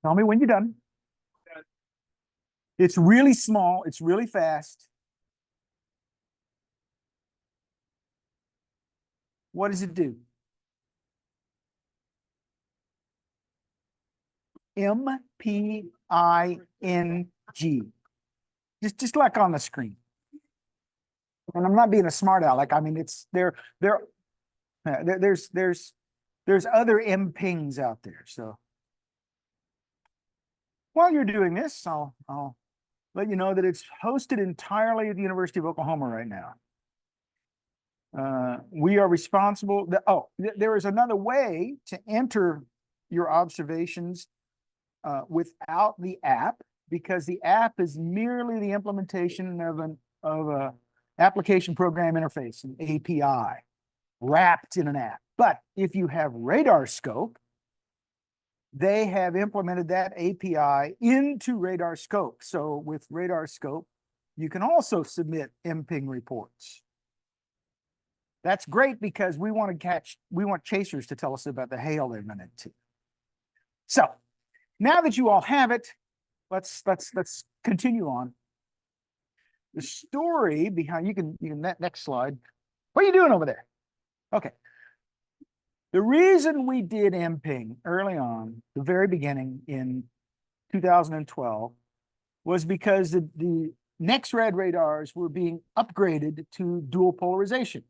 Tell me when you're done. It's really small. It's really fast. What does it do? mPING. Just like on the screen. And I'm not being a smart aleck. I mean, it's there's other mPINGs out there. So while you're doing this, I'll let you know that it's hosted entirely at the University of Oklahoma right now. We are responsible. There is another way to enter your observations without the app, because the app is merely the implementation of a application program interface, an API, wrapped in an app. But if you have RadarScope, they have implemented that API into RadarScope. So with RadarScope, you can also submit mPING reports. That's great because we want chasers to tell us about the hail they've been into. So now that you all have it, let's continue on. The story behind, you can next slide. What are you doing over there? Okay. The reason we did mPING early on, the very beginning in 2012, was because the next-rad radars were being upgraded to dual polarization.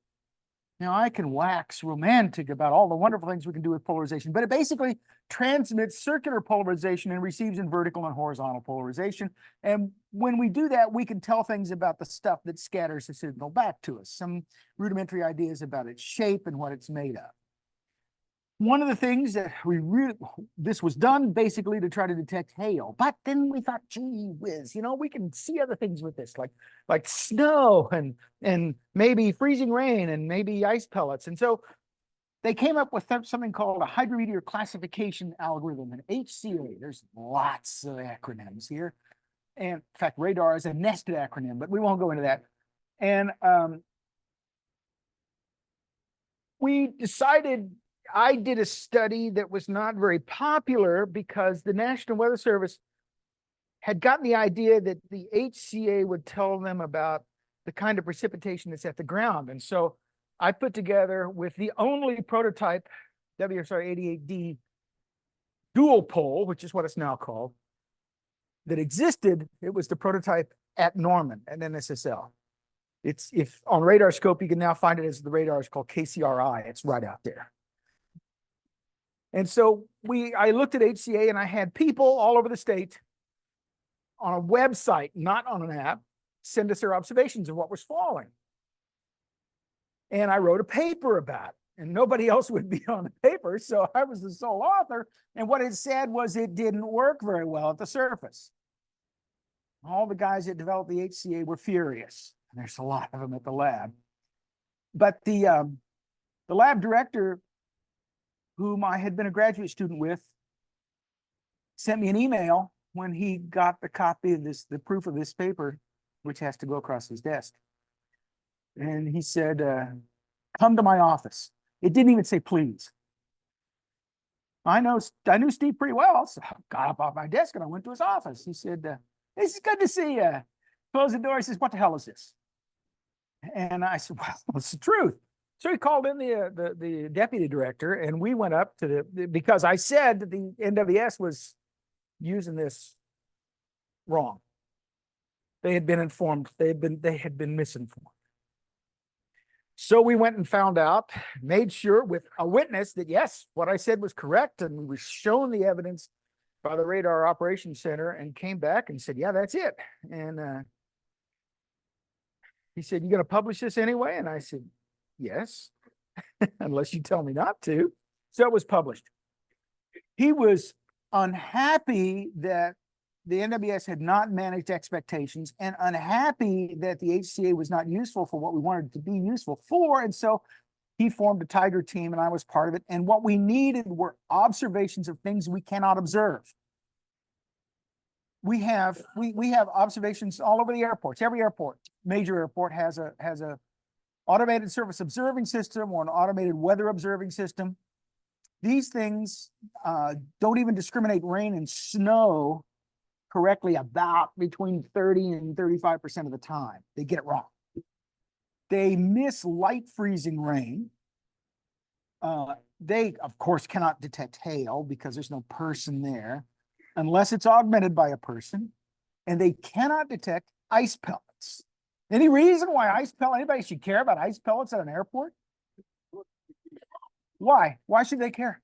Now, I can wax romantic about all the wonderful things we can do with polarization, but it basically transmits circular polarization and receives in vertical and horizontal polarization. And when we do that, we can tell things about the stuff that scatters the signal back to us, some rudimentary ideas about its shape and what it's made of. One of the things that this was done basically to try to detect hail, but then we thought, gee whiz, we can see other things with this, like snow and maybe freezing rain and maybe ice pellets. And so they came up with something called a hydrometeor classification algorithm, an HCA. There's lots of acronyms here. And in fact, radar is a nested acronym, but we won't go into that. And we decided, I did a study that was not very popular because the National Weather Service had gotten the idea that the HCA would tell them about the kind of precipitation that's at the ground. And so I put together with the only prototype WSR 88D dual pole, which is what it's now called, that existed. It was the prototype at Norman at NSSL. If on RadarScope, you can now find it as the radar is called KCRI. It's right out there. And so I looked at HCA and I had people all over the state on a website, not on an app, send us their observations of what was falling. And I wrote a paper about it, and nobody else would be on the paper, so I was the sole author. And what it said was it didn't work very well at the surface. All the guys that developed the HCA were furious. And there's a lot of them at the lab. But the lab director, whom I had been a graduate student with, sent me an email when he got the copy of the proof of this paper, which has to go across his desk. And he said, come to my office. It didn't even say please. I knew Steve pretty well, so I got up off my desk and I went to his office. He said, this is good to see you. Closed the door. He says, what the hell is this? And I said, well, it's the truth. So he called in the deputy director, and we went up to because I said that the NWS was using this wrong. They had been informed. They had been misinformed. So we went and found out, made sure with a witness that yes, what I said was correct, and we were shown the evidence by the Radar Operations Center, and came back and said, yeah, that's it. And he said, you going to publish this anyway? And I said, yes, unless you tell me not to. So it was published. He was unhappy that the NWS had not managed expectations, and unhappy that the HCA was not useful for what we wanted it to be useful for. And so he formed a Tiger team, and I was part of it. And what we needed were observations of things we cannot observe. We have observations all over the airports. Every airport, major airport, has a automated surface observing system or an automated weather observing system. These things don't even discriminate rain and snow correctly about between 30 and 35% of the time. They get it wrong. They miss light freezing rain. They, of course, cannot detect hail because there's no person there unless it's augmented by a person. And they cannot detect ice pellets. Any reason why anybody should care about ice pellets at an airport? Why? Why should they care?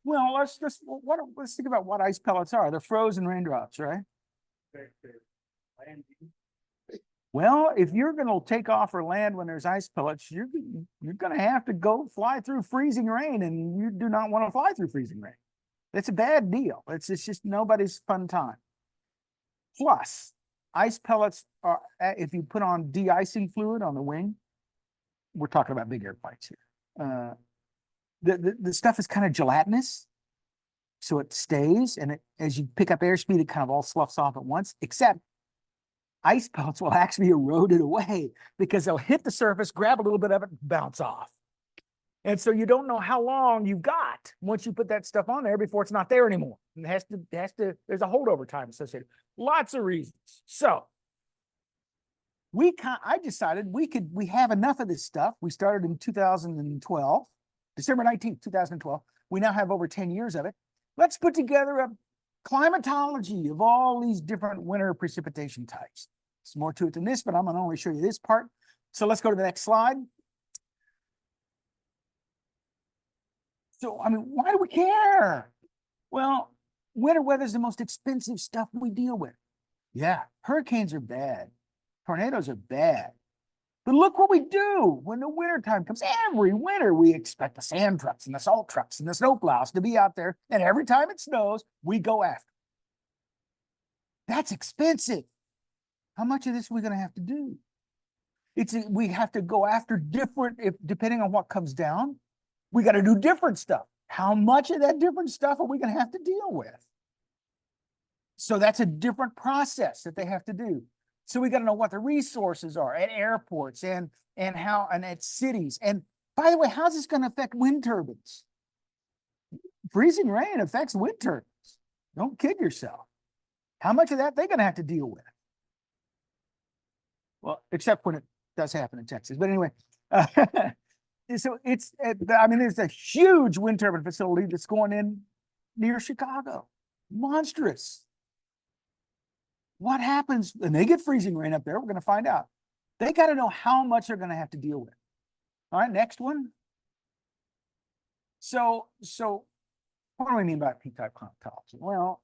Well, let's think about what ice pellets are. They're frozen raindrops, right? Well, if you're going to take off or land when there's ice pellets, you're going to have to go fly through freezing rain, and you do not want to fly through freezing rain. It's a bad deal. It's just nobody's fun time. Plus, ice pellets are, if you put on de-icing fluid on the wing, we're talking about big airplanes here. The stuff is kind of gelatinous, so it stays, and as you pick up airspeed, it kind of all sloughs off at once, except ice pellets will actually erode it away because they'll hit the surface, grab a little bit of it, and bounce off. And so you don't know how long you've got once you put that stuff on there before it's not there anymore. And there's a holdover time associated. Lots of reasons. So I decided we have enough of this stuff. We started in 2012, December 19th, 2012. We now have over 10 years of it. Let's put together a climatology of all these different winter precipitation types. There's more to it than this, but I'm going to only show you this part. So let's go to the next slide. So, I mean, why do we care? Well, winter weather is the most expensive stuff we deal with. Yeah, hurricanes are bad. Tornadoes are bad. But look what we do when the winter time comes. Every winter, we expect the sand trucks and the salt trucks and the snowplows to be out there. And every time it snows, we go after. That's expensive. How much of this are we going to have to do? We have to go after different, depending on what comes down, we got to do different stuff. How much of that different stuff are we going to have to deal with? So that's a different process that they have to do. So we got to know what the resources are at airports and at cities. And by the way, how's this going to affect wind turbines? Freezing rain affects wind turbines. Don't kid yourself. How much of that they're going to have to deal with? Well, except when it does happen in Texas. But anyway, so there's a huge wind turbine facility that's going in near Chicago. Monstrous. What happens? And they get freezing rain up there. We're going to find out. They got to know how much they're going to have to deal with. All right, next one. So what do we mean by P-type climatology? Well,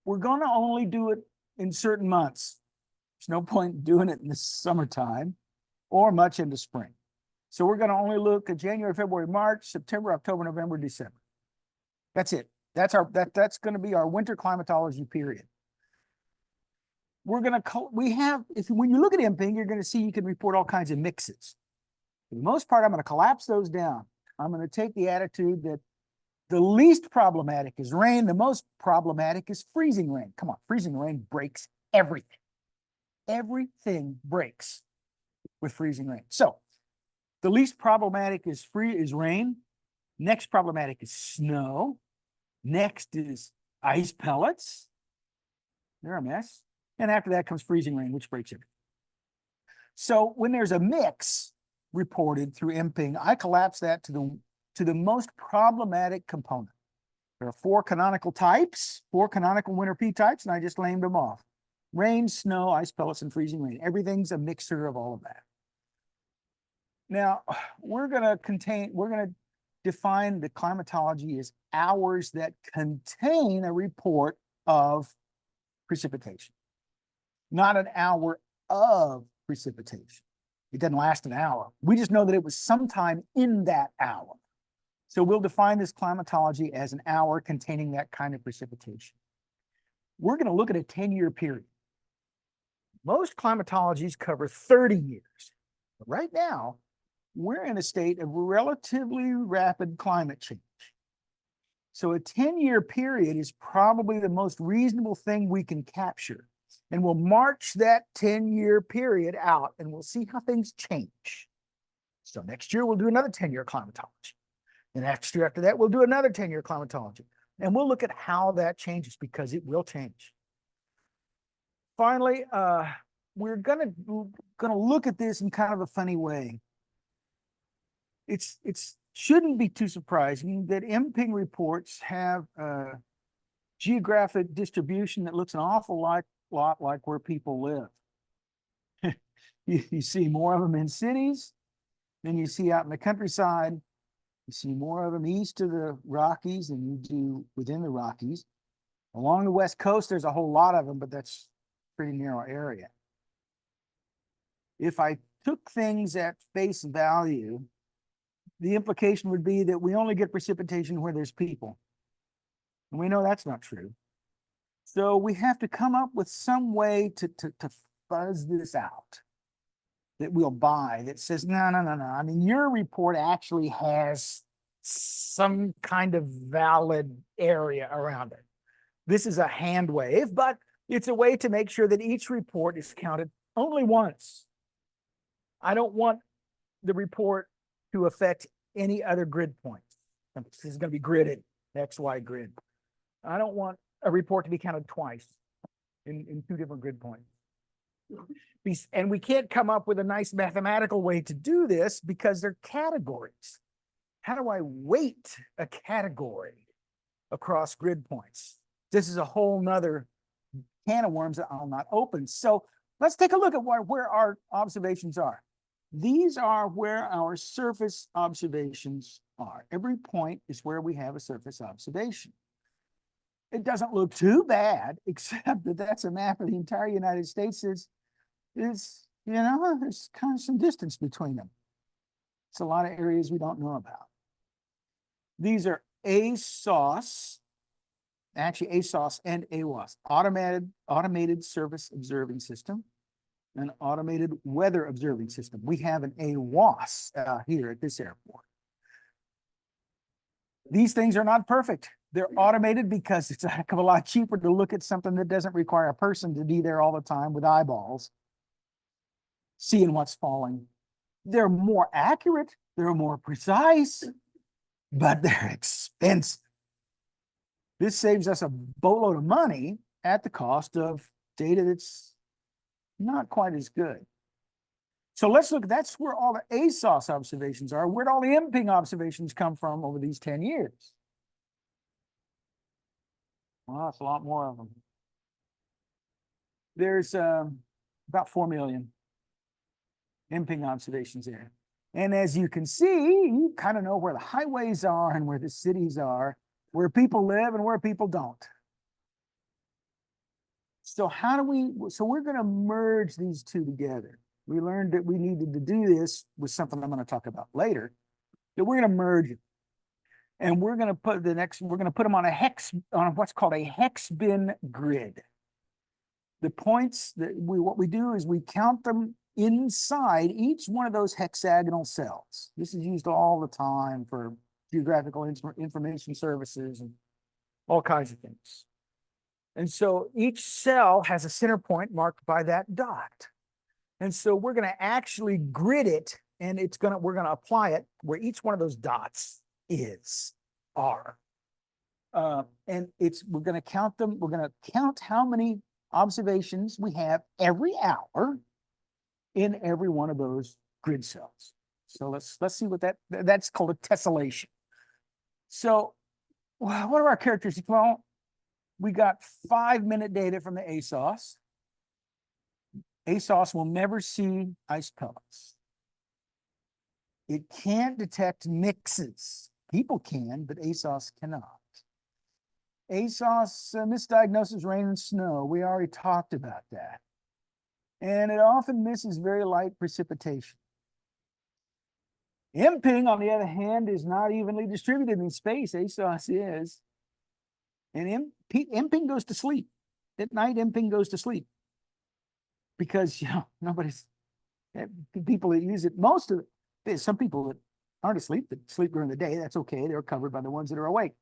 we're going to only do it in certain months. There's no point doing it in the summertime or much into spring. So we're going to only look at January, February, March, September, October, November, December. That's it. That's going to be our winter climatology period. When you look at mPING, you're going to see you can report all kinds of mixes. For the most part, I'm going to collapse those down. I'm going to take the attitude that the least problematic is rain. The most problematic is freezing rain. Come on, freezing rain breaks everything. Everything breaks with freezing rain. So the least problematic is rain. Next problematic is snow. Next is ice pellets. They're a mess. And after that comes freezing rain, which breaks everything. So when there's a mix reported through mPING, I collapse that to the most problematic component. There are four canonical winter P types, and I just named them off. Rain, snow, ice pellets, and freezing rain. Everything's a mixture of all of that. Now, we're going to define the climatology as hours that contain a report of precipitation, not an hour of precipitation. It doesn't last an hour. We just know that it was sometime in that hour. So we'll define this climatology as an hour containing that kind of precipitation. We're going to look at a 10-year period. Most climatologies cover 30 years. But right now, we're in a state of relatively rapid climate change. So a 10-year period is probably the most reasonable thing we can capture. And we'll march that 10-year period out and we'll see how things change. So next year, we'll do another 10-year climatology. The next year after that, we'll do another 10-year climatology. And we'll look at how that changes because it will change. Finally, we're gonna look at this in kind of a funny way. It's shouldn't be too surprising that mPING reports have a geographic distribution that looks an awful lot like where people live. You see more of them in cities than you see out in the countryside. You see more of them east of the Rockies than you do within the Rockies. Along the West Coast, there's a whole lot of them, but that's a pretty narrow area. If I took things at face value, the implication would be that we only get precipitation where there's people. And we know that's not true. So we have to come up with some way to fuzz this out that we'll buy that says, no. I mean, your report actually has some kind of valid area around it. This is a hand wave, but it's a way to make sure that each report is counted only once. I don't want the report to affect any other grid points. This is going to be gridded, XY grid. I don't want a report to be counted twice in two different grid points. And we can't come up with a nice mathematical way to do this because they're categories. How do I weight a category across grid points? This is a whole nother can of worms that I'll not open. So let's take a look at where our observations are. These are where our surface observations are. Every point is where we have a surface observation. It doesn't look too bad, except that that's a map of the entire United States. There's kind of some distance between them. It's a lot of areas we don't know about. These are ASOS, actually ASOS and AWOS, automated surface observing system, an automated weather observing system. We have an AWOS here at this airport. These things are not perfect. They're automated because it's a heck of a lot cheaper to look at something that doesn't require a person to be there all the time with eyeballs, seeing what's falling. They're more accurate, they're more precise, but they're expensive. This saves us a boatload of money at the cost of data that's not quite as good. So let's look, that's where all the ASOS observations are. Where'd all the mPING observations come from over these 10 years? Well, that's a lot more of them. There's about 4 million mPING observations there. And as you can see, you kind of know where the highways are and where the cities are, where people live and where people don't. So we're going to merge these two together. We learned that we needed to do this with something I'm going to talk about later, that we're going to merge it. And we're going to put them on what's called a hex bin grid. The points what we do is we count them inside each one of those hexagonal cells. This is used all the time for geographical information services and all kinds of things. And so each cell has a center point marked by that dot. And so we're going to actually grid it, and we're going to apply it where each one of those dots are. And we're going to count them. We're going to count how many observations we have every hour in every one of those grid cells. So let's see what that's called a tessellation. So what are our characteristics? Well, we got 5-minute data from the ASOS. ASOS will never see ice pellets. It can't detect mixes. People can, but ASOS cannot. ASOS misdiagnoses rain and snow. We already talked about that. And it often misses very light precipitation. mPING, on the other hand, is not evenly distributed in space. ASOS is. And mPING goes to sleep. At night, mPING goes to sleep. Because, people that use it, there's some people that aren't asleep, that sleep during the day. That's okay. They're covered by the ones that are awake.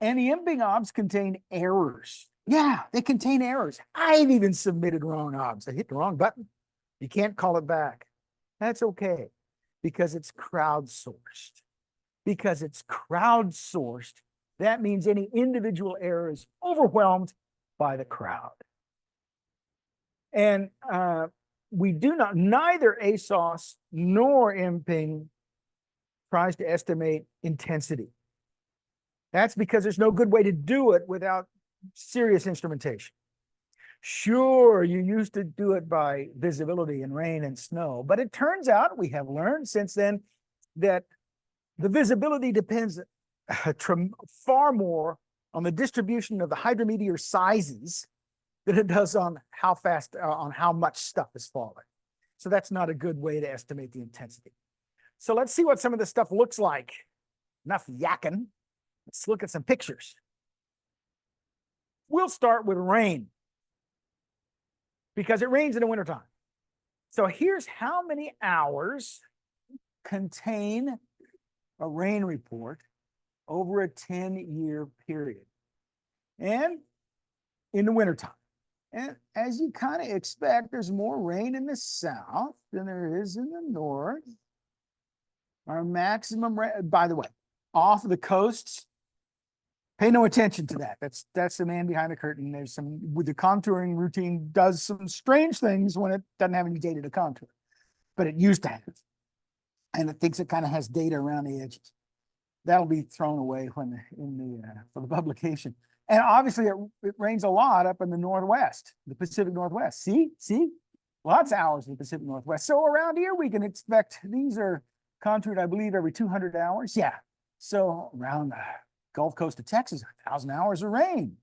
And the mPING obs contain errors. Yeah, they contain errors. I've even submitted wrong obs. I hit the wrong button. You can't call it back. That's okay because it's crowdsourced. Because it's crowdsourced, that means any individual error is overwhelmed by the crowd. And we do not, neither ASOS nor mPING tries to estimate intensity. That's because there's no good way to do it without serious instrumentation. Sure, you used to do it by visibility in rain and snow, but it turns out we have learned since then that the visibility depends far more on the distribution of the hydrometeor sizes than it does on how fast, on how much stuff is falling. So that's not a good way to estimate the intensity. So let's see what some of this stuff looks like. Enough yakking. Let's look at some pictures. We'll start with rain because it rains in the wintertime. So here's how many hours contain a rain report over a 10-year period. And in the wintertime. And as you kind of expect, there's more rain in the south than there is in the north. Our maximum rain, by the way, off of the coasts, pay no attention to that. That's the man behind the curtain. There's some, with the contouring routine, does some strange things when it doesn't have any data to contour, but it used to have. And it thinks it kind of has data around the edges. That'll be thrown away when for the publication. And obviously it rains a lot up in the Northwest, the Pacific Northwest. See, lots of hours in the Pacific Northwest. So around here we can expect, these are contoured, I believe, every 200 hours. Yeah. So around the Gulf Coast of Texas, 1,000 hours of rain.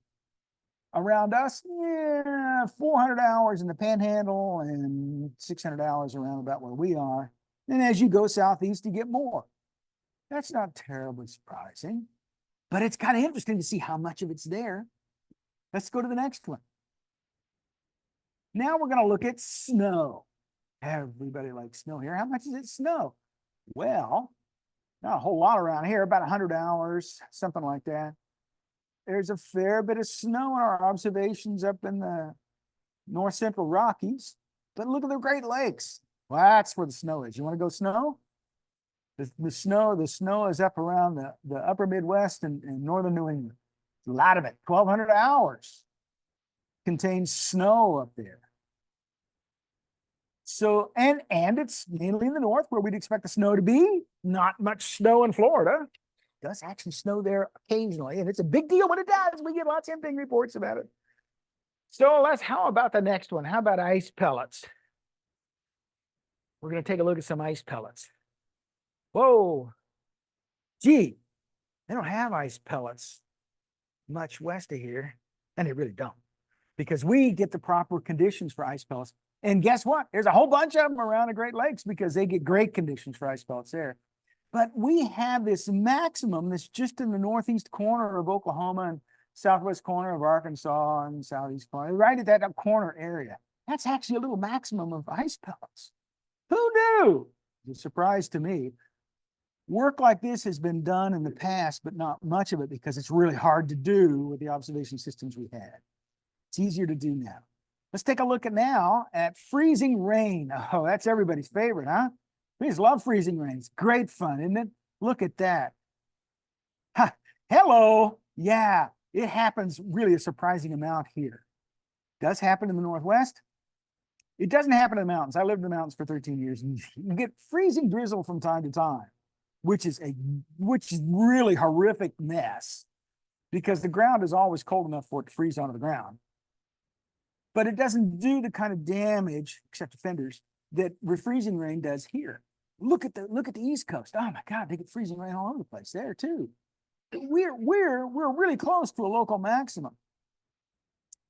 Around us, yeah, 400 hours in the Panhandle and 600 hours around about where we are. And as you go southeast, you get more. That's not terribly surprising, but it's kind of interesting to see how much of it's there. Let's go to the next one. Now we're going to look at snow. Everybody likes snow here. How much does it snow? Well, not a whole lot around here, about 100 hours, something like that. There's a fair bit of snow in our observations up in the north central Rockies, but look at the Great Lakes. Well, that's where the snow is. You want to go snow? The snow is up around the upper Midwest and northern New England. A lot of it, 1,200 hours contains snow up there. So, and it's mainly in the north where we'd expect the snow to be. Not much snow in Florida. It does actually snow there occasionally, and it's a big deal when it does. We get lots of mPING reports about it. So how about the next one? How about ice pellets? We're going to take a look at some ice pellets. Whoa, gee, they don't have ice pellets much west of here, and they really don't, because we get the proper conditions for ice pellets. And guess what? There's a whole bunch of them around the Great Lakes because they get great conditions for ice pellets there. But we have this maximum that's just in the northeast corner of Oklahoma and southwest corner of Arkansas and southeast corner, right at that corner area. That's actually a little maximum of ice pellets. Who knew? It's a surprise to me. Work like this has been done in the past, but not much of it because it's really hard to do with the observation systems we had. It's easier to do now. Let's take a look at freezing rain. Oh, that's everybody's favorite, huh? We just love freezing rain. It's great fun, isn't it? Look at that. Ha, hello. Yeah, it happens really a surprising amount here. It does happen in the Northwest. It doesn't happen in the mountains. I lived in the mountains for 13 years, and you get freezing drizzle from time to time, which is really horrific mess because the ground is always cold enough for it to freeze onto the ground. But it doesn't do the kind of damage, except to fenders, that refreezing rain does here. Look at the East Coast. Oh my God, they get freezing rain all over the place there too. We're really close to a local maximum.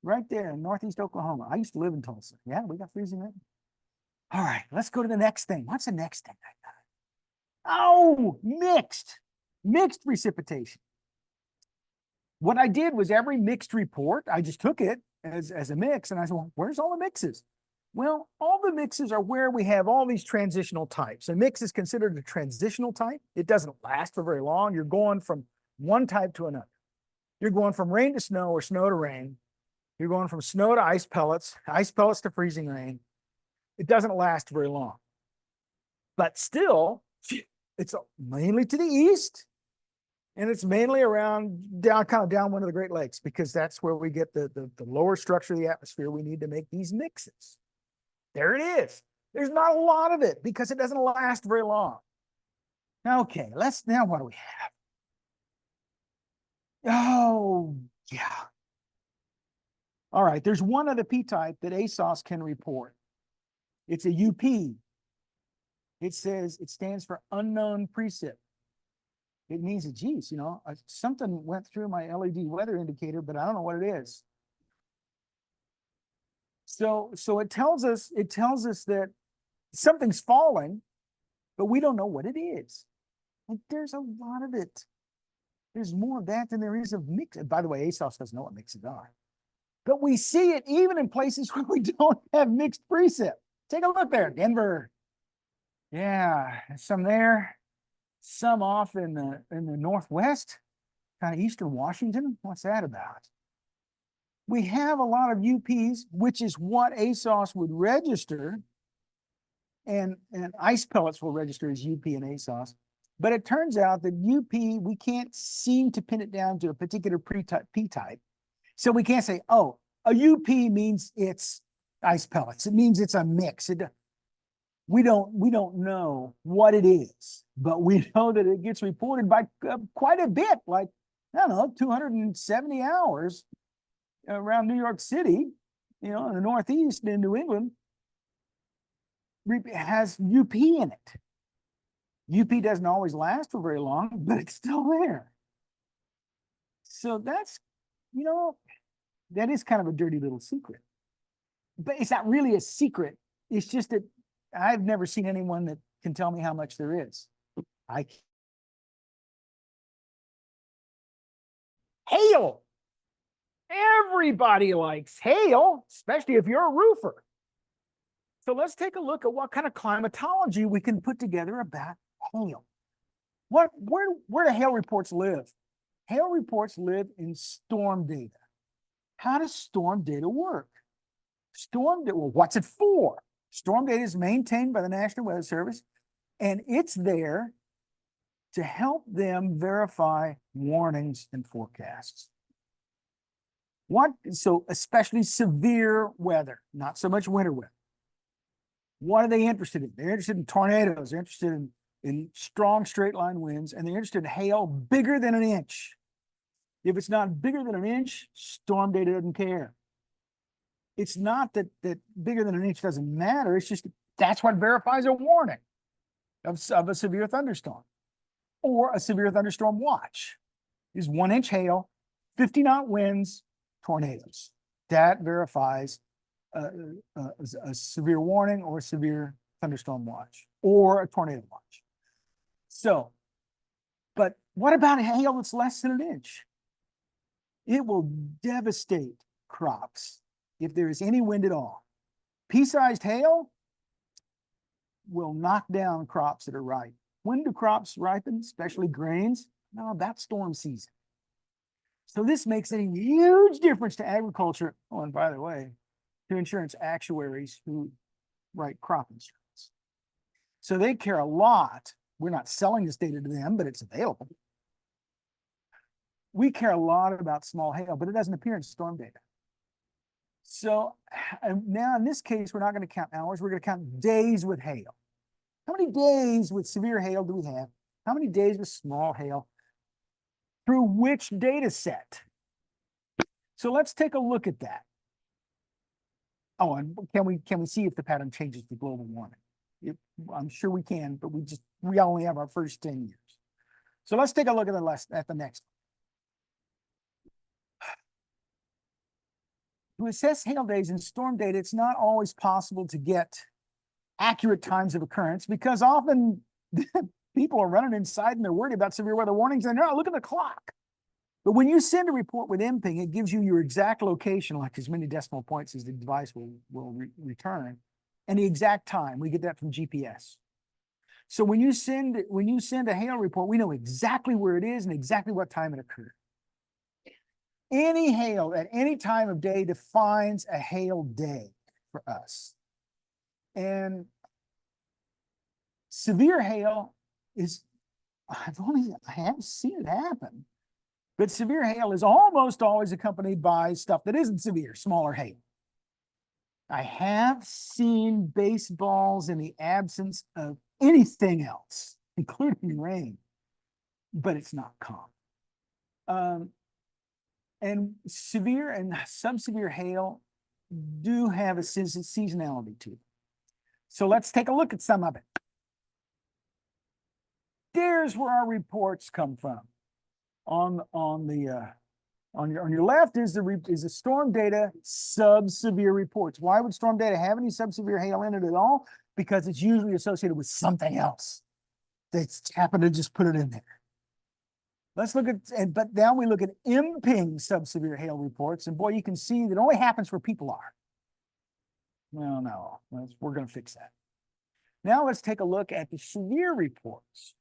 Right there in northeast Oklahoma. I used to live in Tulsa. Yeah, we got freezing rain. All right, let's go to the next thing. What's the next thing I got? Oh, mixed precipitation. What I did was every mixed report, I just took it as a mix, and I said, well, where's all the mixes? Well, all the mixes are where we have all these transitional types. A mix is considered a transitional type. It doesn't last for very long. You're going from one type to another. You're going from rain to snow or snow to rain. You're going from snow to ice pellets to freezing rain. It doesn't last very long. But still, it's mainly to the east, and it's mainly around down, kind of down one of the Great Lakes, because that's where we get the lower structure of the atmosphere we need to make these mixes. There it is. There's not a lot of it because it doesn't last very long. Okay, now what do we have? Oh, yeah. All right, there's one other p-type that ASOS can report. It's a UP. It says it stands for unknown precip. It means that, geez, something went through my LED weather indicator, but I don't know what it is. So it tells us that something's falling, but we don't know what it is. And there's a lot of it. There's more of that than there is of mix. By the way, ASOS doesn't know what mixes are. But we see it even in places where we don't have mixed precip. Take a look there, Denver. Yeah, some there, some off in the northwest, kind of eastern Washington. What's that about? We have a lot of UPs, which is what ASOS would register, and ice pellets will register as UP and ASOS. But it turns out that UP, we can't seem to pin it down to a particular p-type. So we can't say, oh, a UP means it's ice pellets. It means it's a mix. We don't know what it is, but we know that it gets reported by quite a bit, like, I don't know, 270 hours around New York City, in the Northeast and in New England, has UP in it. UP doesn't always last for very long, but it's still there. So that's, that is kind of a dirty little secret. But it's not really a secret. It's just that I've never seen anyone that can tell me how much there is. Hail. Everybody likes hail, especially if you're a roofer. So let's take a look at what kind of climatology we can put together about hail. Where do hail reports live? Hail reports live in storm data. How does storm data work? What's it for? Storm data is maintained by the National Weather Service, and it's there to help them verify warnings and forecasts. So especially severe weather, not so much winter weather. What are they interested in? They're interested in tornadoes. They're interested in strong straight line winds, and they're interested in hail bigger than an inch. If it's not bigger than an inch, storm data doesn't care. It's not that bigger than an inch doesn't matter. It's just that's what verifies a warning of a severe thunderstorm or a severe thunderstorm watch. Is 1 inch hail, 50-knot winds, tornadoes. That verifies a severe warning or a severe thunderstorm watch or a tornado watch. So, but what about hail that's less than an inch? It will devastate crops if there is any wind at all. Pea-sized hail will knock down crops that are ripe. When do crops ripen, especially grains? No, about storm season. So this makes a huge difference to agriculture. Oh, and by the way, to insurance actuaries who write crop insurance. So they care a lot. We're not selling this data to them, but it's available. We care a lot about small hail, but it doesn't appear in storm data. So now in this case, we're not going to count hours. We're going to count days with hail. How many days with severe hail do we have? How many days with small hail? Through which data set? So let's take a look at that. Oh, and can we see if the pattern changes with global warming? I'm sure we can, but we only have our first 10 years. So let's take a look at the next one. To assess hail days in storm data, it's not always possible to get accurate times of occurrence because often people are running inside and they're worried about severe weather warnings and they're not looking at the clock. But when you send a report with mPING, it gives you your exact location, like as many decimal points as the device will return, and the exact time. We get that from GPS. So when you send a hail report, we know exactly where it is and exactly what time it occurred. any hail at any time of day defines a hail day for us. And severe hail is, I haven't seen it happen, but severe hail is almost always accompanied by stuff that isn't severe, smaller hail. I have seen baseballs in the absence of anything else, including rain, but it's not common. And severe and subsevere hail do have a seasonality to them. So let's take a look at some of it. There's where our reports come from. On your left is the storm data sub-severe reports. Why would storm data have any sub-severe hail in it at all? Because it's usually associated with something else. That's happened to just put it in there. Let's look at, but now we look at mPING sub-severe hail reports, and boy, you can see that only happens where people are. Well, no, we're going to fix that. Now let's take a look at the severe reports.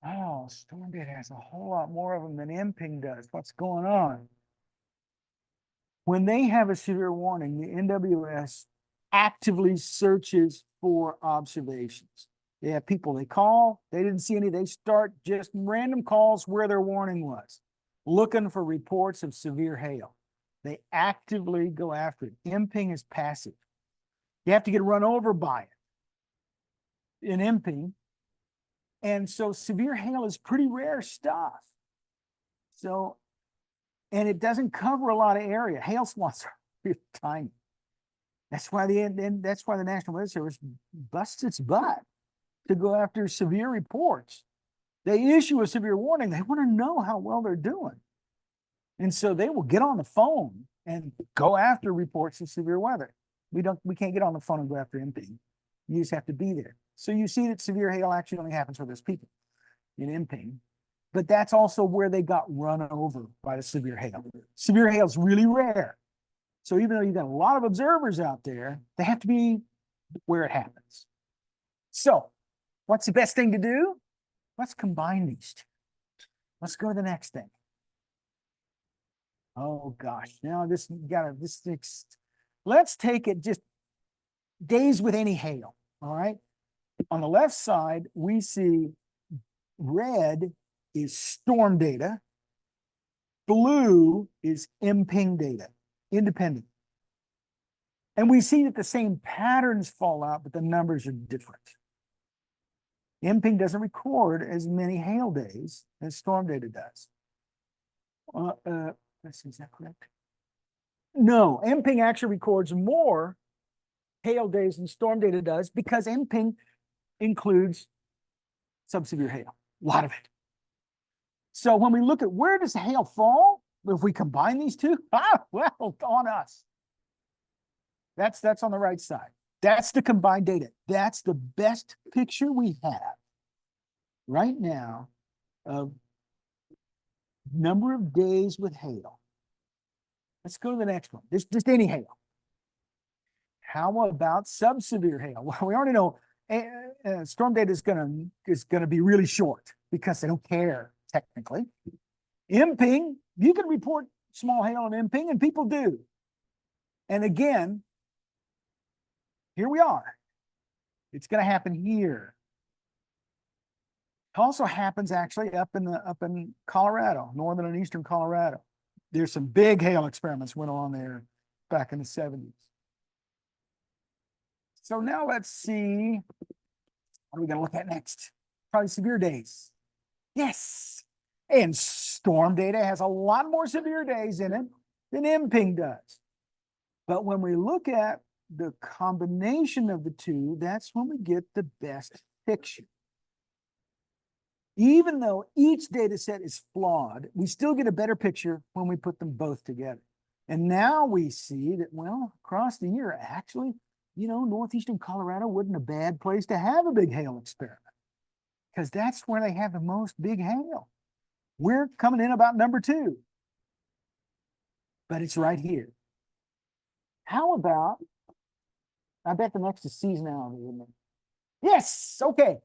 Oh, storm data has a whole lot more of them than mPING does. What's going on? When they have a severe warning, the NWS actively searches for observations. They have people they call, they didn't see any, they start just random calls where their warning was, looking for reports of severe hail. They actively go after it. mPING is passive. You have to get run over by it in mPING. And so severe hail is pretty rare stuff. So, and it doesn't cover a lot of area. Hail swaths are really tiny. That's why the National Weather Service busts its butt to go after severe reports. They issue a severe warning. They want to know how well they're doing. And so they will get on the phone and go after reports of severe weather. We can't get on the phone and go after mPING. You just have to be there. So you see that severe hail actually only happens where there's people in mPING, but that's also where they got run over by the severe hail. Severe hail is really rare. So even though you've got a lot of observers out there, they have to be where it happens. So what's the best thing to do? Let's combine these two. Let's go to the next thing. Oh gosh, now let's take it just days with any hail, all right? On the left side, we see red is storm data. Blue is mPING data, independent. And we see that the same patterns fall out, but the numbers are different. mPING doesn't record as many hail days as storm data does. Let's see, is that correct? No, mPING actually records more hail days than storm data does because mPING includes subsevere hail, a lot of it. So when we look at where does hail fall, if we combine these two, well, on us. That's on the right side. That's the combined data. That's the best picture we have right now of number of days with hail. Let's go to the next one. Just any hail. How about subsevere hail? Well, we already know storm data is gonna be really short because they don't care technically. mPING, you can report small hail on mPING, and people do. And again, here we are. It's going to happen here. It also happens actually up in Colorado, northern and eastern Colorado. There's some big hail experiments went on there back in the 70s. So now let's see, what are we going to look at next? Probably severe days. Yes. And storm data has a lot more severe days in it than mPING does. But when we look at the combination of the two, that's when we get the best picture. Even though each data set is flawed, we still get a better picture when we put them both together. And now we see that, well, across the year, actually, northeastern Colorado wasn't a bad place to have a big hail experiment because that's where they have the most big hail. We're coming in about number 2, but it's right here. How about, I bet the next is seasonality, isn't it? Yes, okay.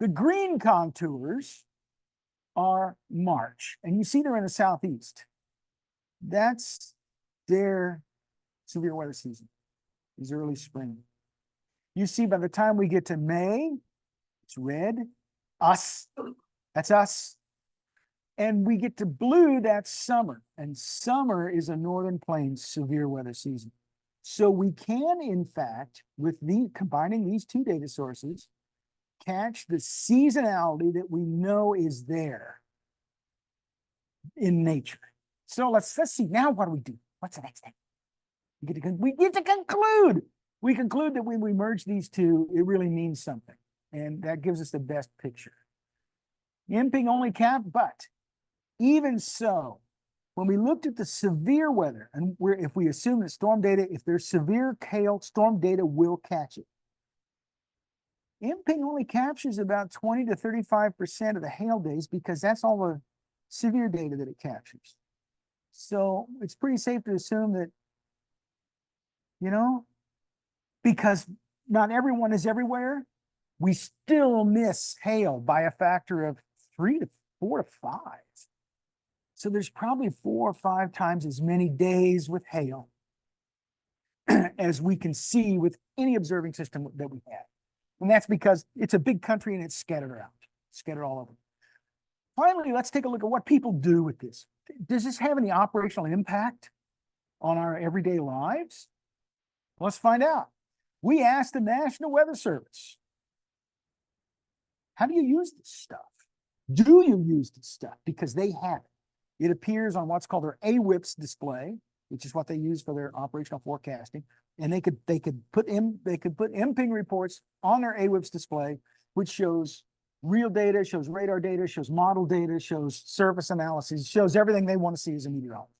The green contours are March. And you see they're in the southeast. That's their severe weather season, is early spring. You see by the time we get to May, it's red, us, that's us. And we get to blue, that's summer. And summer is a northern plains severe weather season. So we can, in fact, with combining these two data sources, catch the seasonality that we know is there in nature. So let's see. Now what do we do? What's the next thing? We get to conclude. We conclude that when we merge these two, it really means something. And that gives us the best picture. mPING only count, but even so, when we looked at the severe weather, and if we assume that storm data, if there's severe hail, storm data will catch it. mPING only captures about 20 to 35% of the hail days because that's all the severe data that it captures. So it's pretty safe to assume that, because not everyone is everywhere, we still miss hail by a factor of 3 to 4 to 5. So there's probably 4 or 5 times as many days with hail as we can see with any observing system that we have. And that's because it's a big country and it's scattered around, scattered all over. Finally, let's take a look at what people do with this. Does this have any operational impact on our everyday lives? Let's find out. We asked the National Weather Service, how do you use this stuff? Do you use this stuff? Because they have it. It appears on what's called their AWIPS display, which is what they use for their operational forecasting. And they could put mPING reports on their AWIPS display, which shows real data, shows radar data, shows model data, shows surface analysis, shows everything they want to see as a meteorologist.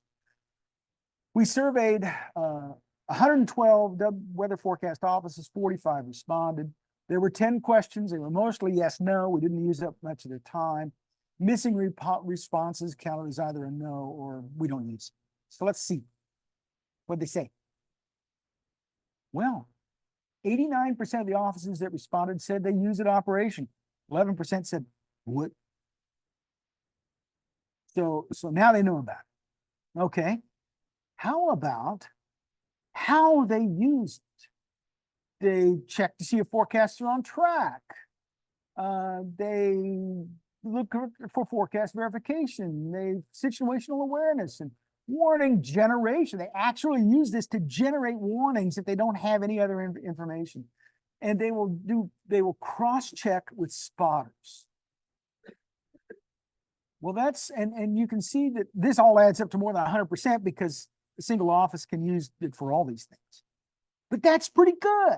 We surveyed 112 weather forecast offices, 45 responded. There were 10 questions. They were mostly yes, no. We didn't use up much of their time. Missing responses counted as either a no or we don't use it. So let's see. What'd they say? Well, 89% of the offices that responded said they use it operation. 11% said would. So now they know about it. Okay. How about how they use it? They check to see if forecasts are on track. They look for forecast verification. They situational awareness and warning generation. They actually use this to generate warnings if they don't have any other information. And they will cross-check with spotters. Well, and you can see that this all adds up to more than 100% because a single office can use it for all these things. But that's pretty good.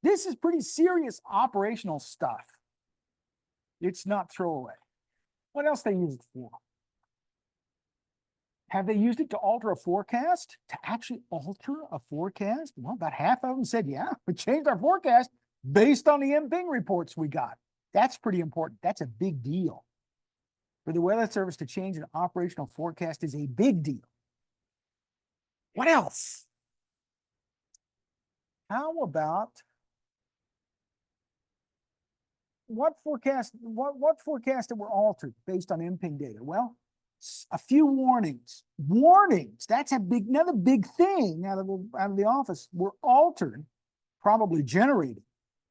This is pretty serious operational stuff. It's not throwaway. What else they use it for? Have they used it to alter a forecast? To actually alter a forecast? Well, about half of them said, yeah, we changed our forecast based on the mPING reports we got. That's pretty important. That's a big deal. For the Weather Service to change an operational forecast is a big deal. What else? How about what forecast that were altered based on mPING data? Well, a few warnings. Warnings, that's another big thing out of the office, were altered, probably generated,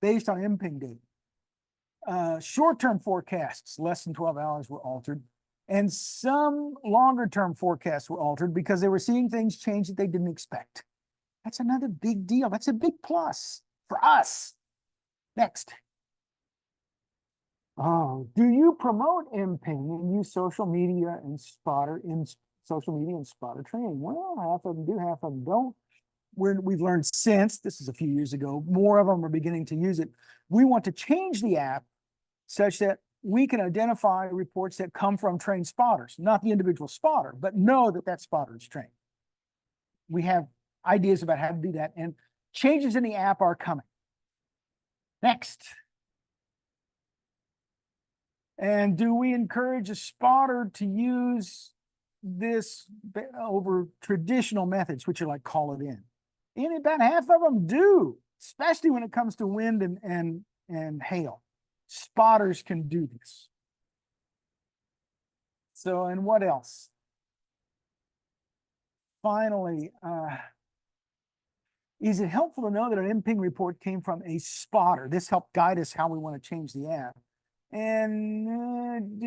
based on mPING data. Short-term forecasts, less than 12 hours, were altered. And some longer-term forecasts were altered because they were seeing things change that they didn't expect. That's another big deal. That's a big plus for us. Next. Do you promote mPING and use social media and spotter training? Well, half of them do, half of them don't. We've learned since, this is a few years ago, more of them are beginning to use it. We want to change the app such that we can identify reports that come from trained spotters, not the individual spotter, but know that that spotter is trained. We have ideas about how to do that, and changes in the app are coming. Next. And do we encourage a spotter to use this over traditional methods, which are like call it in? And about half of them do, especially when it comes to wind and hail. Spotters can do this. So, and what else? Finally, is it helpful to know that an mPING report came from a spotter? This helped guide us how we want to change the app. And do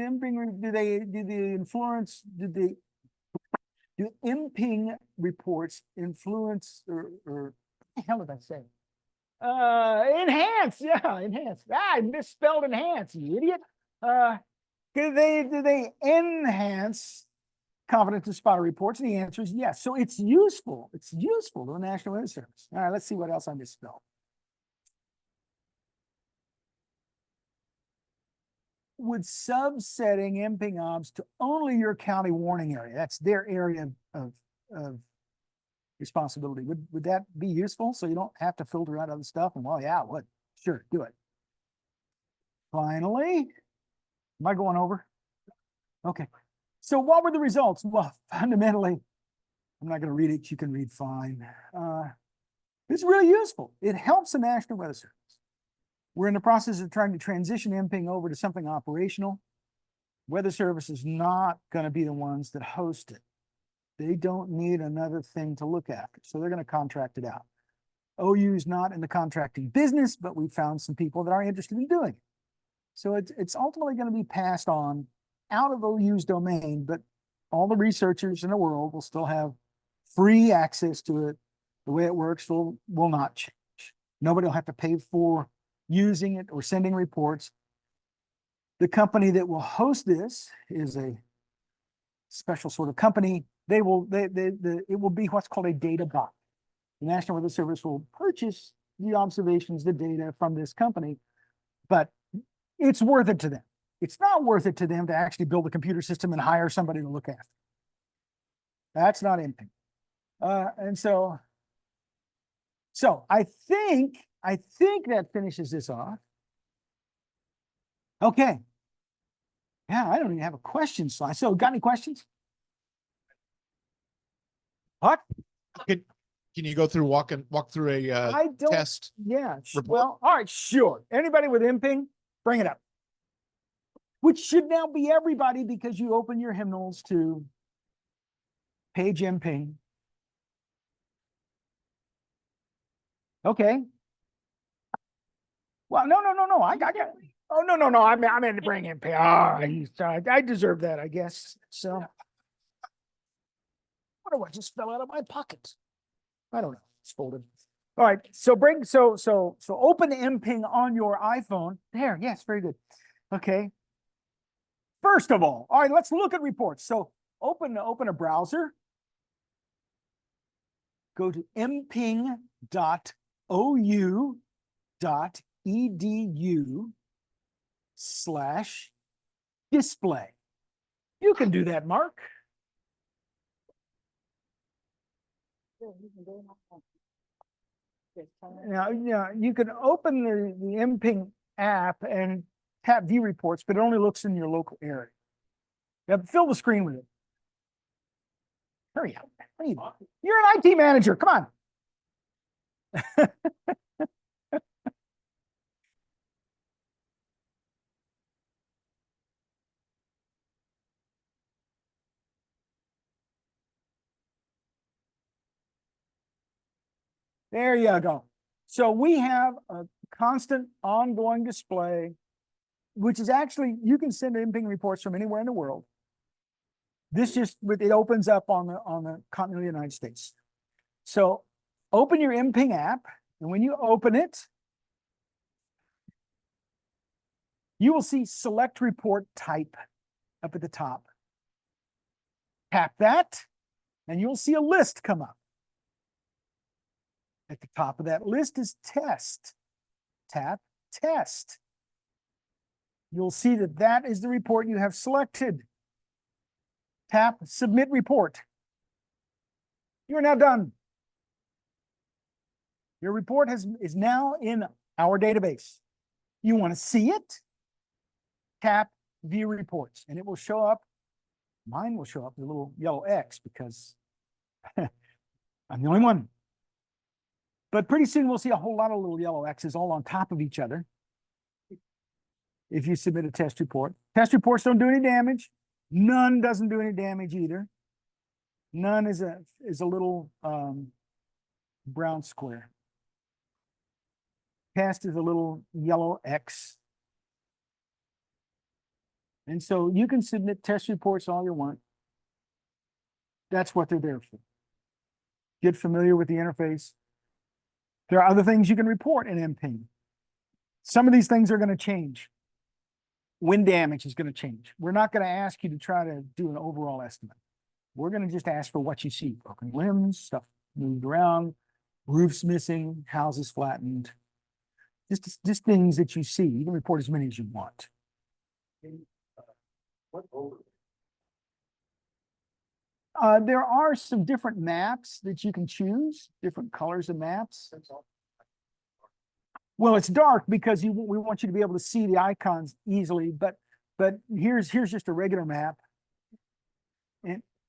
mPING reports influence or what the hell did I say? Enhance, yeah, enhance. I misspelled enhance, you idiot. Do they enhance confidence in spotter reports? And the answer is yes. So it's useful. It's useful to the National Weather Service. All right, let's see what else I misspelled. Would subsetting mPING obs to only your county warning area, that's their area of responsibility, would that be useful? So you don't have to filter out other stuff? And well, yeah, it would. Sure, do it. Finally, am I going over? Okay. So what were the results? Well, fundamentally, I'm not going to read it. You can read fine. It's really useful. It helps the National Weather Service. We're in the process of trying to transition mPING over to something operational. Weather Service is not going to be the ones that host it. They don't need another thing to look after, so they're going to contract it out. OU is not in the contracting business, but we found some people that are interested in doing it. So it's ultimately going to be passed on out of OU's domain, but all the researchers in the world will still have free access to it. The way it works will not change. Nobody will have to pay for using it or sending reports. The company that will host this is a special sort of company. It will be what's called a data bot. The National Weather Service will purchase the observations, the data from this company, but it's worth it to them. It's not worth it to them to actually build a computer system and hire somebody to look after. That's not anything. And so I think that finishes this off. Okay. Yeah, I don't even have a question slide. So, got any questions? What? Can you go through walk through a test? Yeah. report? Well, all right, sure. Anybody with mPING, bring it up. Which should now be everybody because you open your hymnals to page mPING. Okay. Well, no. I got you. Oh, no. I meant to bring mPING. I deserve that, I guess. So. What do I just fell out of my pocket? I don't know. It's folded. All right. So open mPING on your iPhone. There. Yes. Very good. Okay. First of all right, let's look at reports. So open a browser. Go to mping.ou.edu/display. You can do that, Mark. Now, you can open the mPING app and tap view reports, but it only looks in your local area. You have to fill the screen with it. Hurry up. You're an IT manager. Come on. There you go. So we have a constant ongoing display, which is actually, you can send mPING reports from anywhere in the world. This it opens up on the continental United States. So open your mPING app, and when you open it, you will see select report type up at the top. Tap that, and you'll see a list come up. At the top of that list is test. Tap test. You'll see that is the report you have selected. Tap submit report. You're now done. Your report is now in our database. You want to see it? Tap view reports, and it will show up. Mine will show up with a little yellow X because I'm the only one. But pretty soon we'll see a whole lot of little yellow X's all on top of each other. If you submit a test report. Test reports don't do any damage. None doesn't do any damage either. None is a little brown square. Cast is a little yellow X. And so you can submit test reports all you want. That's what they're there for. Get familiar with the interface. There are other things you can report in mPING. Some of these things are going to change. Wind damage is going to change. We're not going to ask you to try to do an overall estimate. We're going to just ask for what you see. Broken limbs, stuff moved around, roofs missing, houses flattened. Just things that you see. You can report as many as you want. There are some different maps that you can choose, different colors of maps. Well, it's dark because we want you to be able to see the icons easily, but here's just a regular map.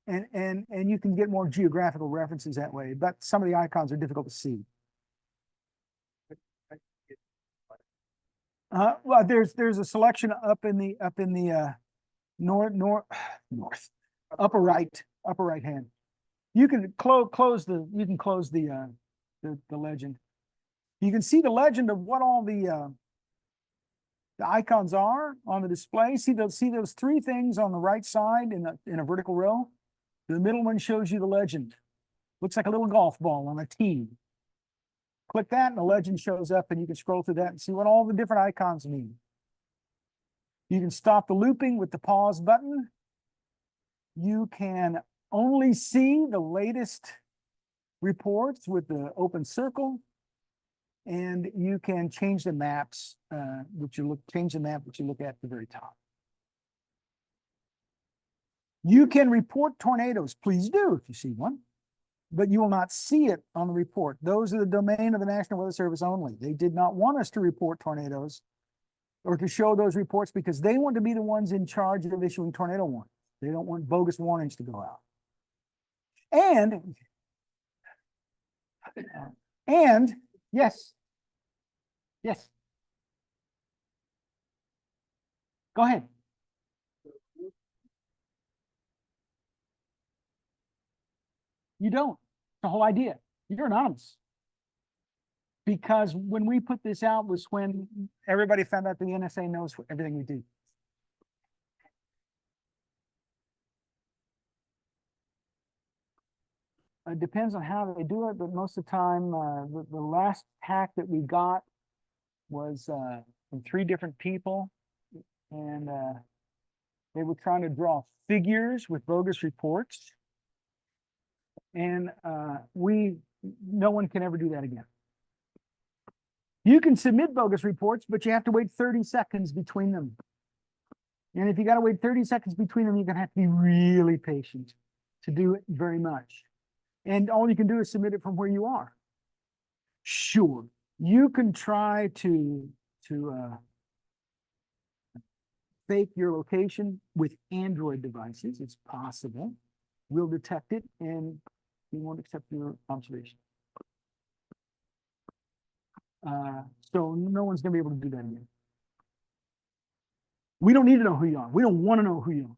And you can get more geographical references that way, but some of the icons are difficult to see. Well, there's a selection up in the north upper right hand. You can close the legend. You can see the legend of what all the icons are on the display. See those three things on the right side in a vertical row. The middle one shows you the legend. Looks like a little golf ball on a tee. Click that and the legend shows up and you can scroll through that and see what all the different icons mean. You can stop the looping with the pause button. You can only see the latest reports with the open circle. And you can change the maps, change the map which you look at the very top. You can report tornadoes. Please do if you see one, but you will not see it on the report. Those are the domain of the National Weather Service only. They did not want us to report tornadoes or to show those reports because they want to be the ones in charge of issuing tornado warnings. They don't want bogus warnings to go out. And yes. Go ahead. You don't. The whole idea. You're anonymous. Because when we put this out was when everybody found out the NSA knows everything we do. It depends on how they do it, but most of the time, the last hack that we got was from 3 different people, and they were trying to draw figures with bogus reports, and no one can ever do that again. You can submit bogus reports, but you have to wait 30 seconds between them. And if you got to wait 30 seconds between them, you're going to have to be really patient to do it very much. And all you can do is submit it from where you are. Sure, you can try to fake your location with Android devices. It's possible. We'll detect it and we won't accept your observation. So no one's going to be able to do that again. We don't need to know who you are. We don't want to know who you are.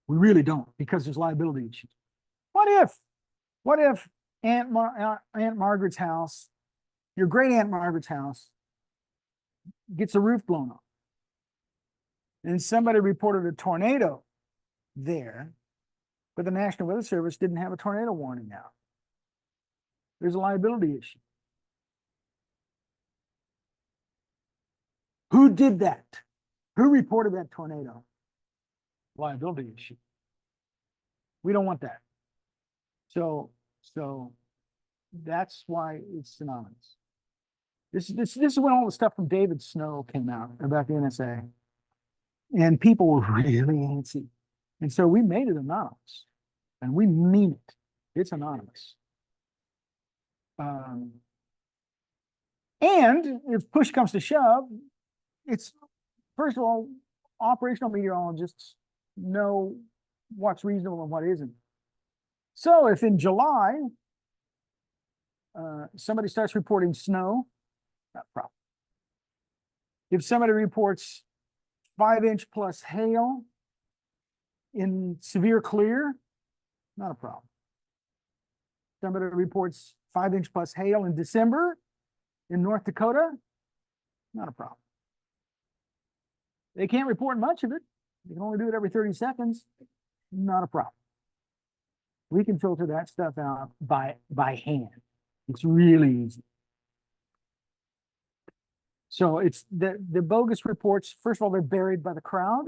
We really don't, because there's liability issues. What if Aunt Margaret's house, your great Aunt Margaret's house, gets the roof blown off, and somebody reported a tornado there, but the National Weather Service didn't have a tornado warning out? There's a liability issue. Who did that? Who reported that tornado? Liability issue. We don't want that. So that's why it's synonymous. This is when all the stuff from David Snow came out about the NSA. And people were really antsy. And so we made it anonymous. And we mean it. It's anonymous. And if push comes to shove, it's, first of all, operational meteorologists know what's reasonable and what isn't. So if in July, somebody starts reporting snow, not a problem. If somebody reports 5-inch plus hail, in severe clear, not a problem. Somebody reports 5-inch plus hail in December in North Dakota, not a problem. They can't report much of it. They can only do it every 30 seconds, not a problem. We can filter that stuff out by hand. It's really easy. So it's the bogus reports, first of all, they're buried by the crowd.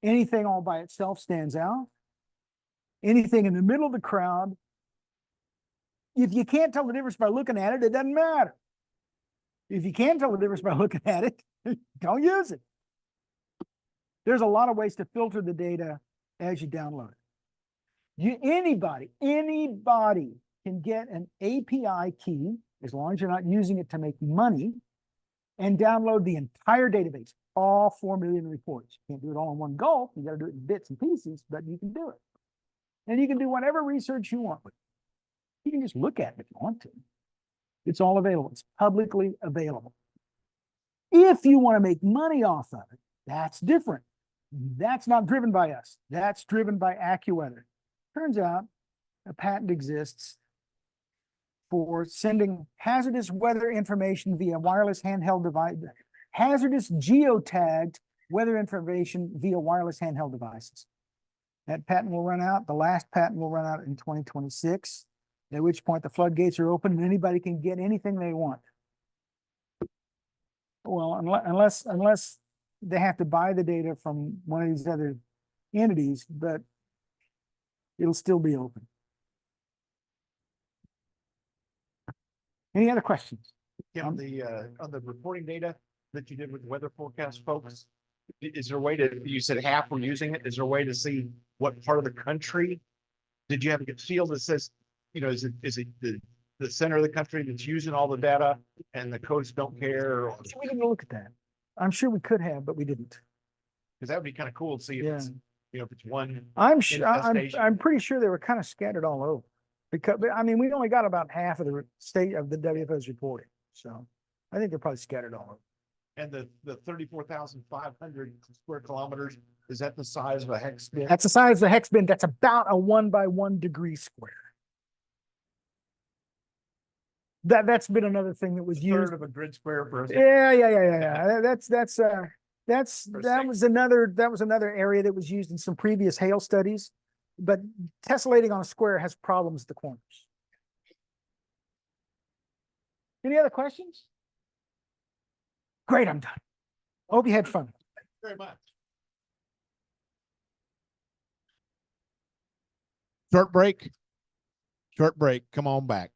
Anything all by itself stands out. Anything in the middle of the crowd, if you can't tell the difference by looking at it, it doesn't matter. If you can tell the difference by looking at it, don't use it. There's a lot of ways to filter the data as you download it. Anybody can get an API key, as long as you're not using it to make money, and download the entire database, all 4 million reports. You can't do it all in one gulp. You got to do it in bits and pieces, but you can do it. And you can do whatever research you want with it. You can just look at it if you want to. It's all available. It's publicly available. If you want to make money off of it, that's different. That's not driven by us. That's driven by AccuWeather. Turns out a patent exists for sending hazardous weather information via wireless handheld device, hazardous geotagged weather information via wireless handheld devices. That patent will run out. The last patent will run out in 2026, at which point the floodgates are open and anybody can get anything they want. Well, unless they have to buy the data from one of these other entities, but it'll still be open. Any other questions? Yeah, on the reporting data that you did with the weather forecast folks, is there a way to, you said half were using it, is there a way to see what part of the country? Did you have a field that says, you know, is it the center of the country that's using all the data and the coasts don't care? Or... We didn't look at that. I'm sure we could have, but we didn't. Because that would be kind of cool to see if it's, you know, if it's one. I'm pretty sure they were kind of scattered all over. Because I mean, we only got about half of the state of the WFO's reporting, so I think they're probably scattered all over. And the 34,500 square kilometers, is that the size of a hex bin? That's the size of the hex bin. That's about a 1 by 1 degree square. That's been another thing that was used. Third of a grid square for a Yeah. That was another area that was used in some previous hail studies. But tessellating on a square has problems at the corners. Any other questions? Great, I'm done. Hope you had fun. Thank you very much. Short break. Come on back.